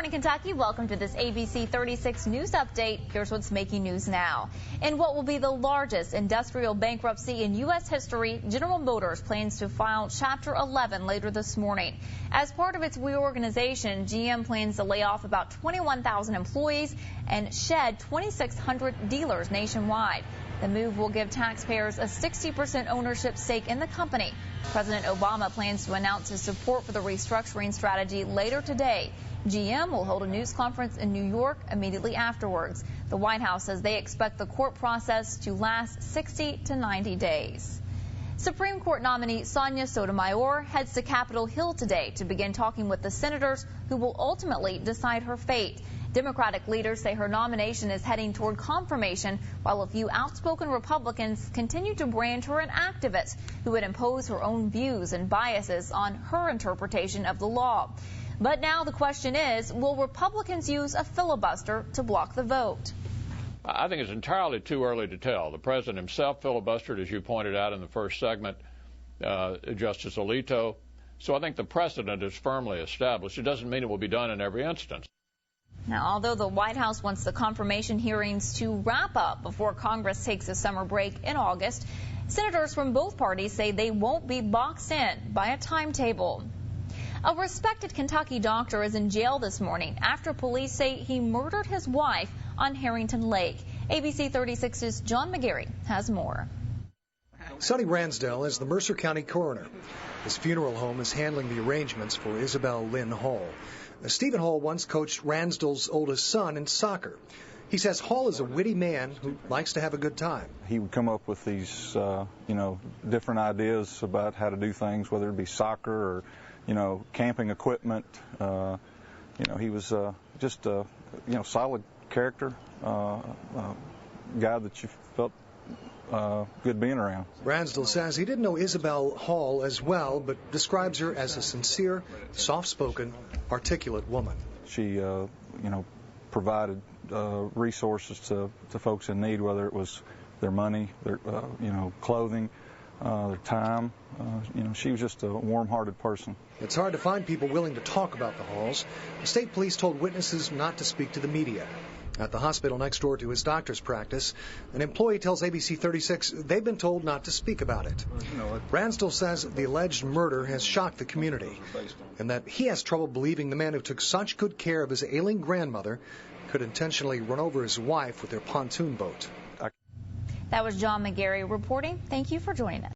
morning, Kentucky. Welcome to this ABC 36 News Update. Here's what's making news now. In what will be the largest industrial bankruptcy in U.S. history, General Motors plans to file Chapter 11 later this morning. As part of its reorganization, GM plans to lay off about 21,000 employees and shed 2,600 dealers nationwide. The move will give taxpayers a 60% ownership stake in the company. President Obama plans to announce his support for the restructuring strategy later today. GM will hold a news conference in New York immediately afterwards. The White House says they expect the court process to last 60 to 90 days. Supreme Court nominee Sonia Sotomayor heads to Capitol Hill today to begin talking with the senators who will ultimately decide her fate. Democratic leaders say her nomination is heading toward confirmation, while a few outspoken Republicans continue to brand her an activist who would impose her own views and biases on her interpretation of the law. But now the question is, will Republicans use a filibuster to block the vote? I think it's entirely too early to tell. The president himself filibustered, as you pointed out in the first segment, Justice Alito. So I think the precedent is firmly established. It doesn't mean it will be done in every instance. Now, although the White House wants the confirmation hearings to wrap up before Congress takes a summer break in August, senators from both parties say they won't be boxed in by a timetable. A respected Kentucky doctor is in jail this morning after police say he murdered his wife on Harrington Lake. ABC 36's John McGarry has more. Sonny Ransdell is the Mercer County coroner. His funeral home is handling the arrangements for Isabel Lynn Hall. Stephen Hall once coached Ransdell's oldest son in soccer. He says Hall is a witty man who likes to have a good time. He would come up with these, different ideas about how to do things, whether it be soccer or, camping equipment. He was just a, solid character, guy that you felt good being around. Ransdell says he didn't know Isabel Hall as well, but describes her as a sincere, soft-spoken, articulate woman. She, provided resources to folks in need, whether it was their money, their, clothing, their time. She was just a warm-hearted person. It's hard to find people willing to talk about the Halls. The state police told witnesses not to speak to the media. At the hospital next door to his doctor's practice, an employee tells ABC 36 they've been told not to speak about it. Ransdell says the alleged murder has shocked the community and that he has trouble believing the man who took such good care of his ailing grandmother could intentionally run over his wife with their pontoon boat. That was John McGarry reporting. Thank you for joining us.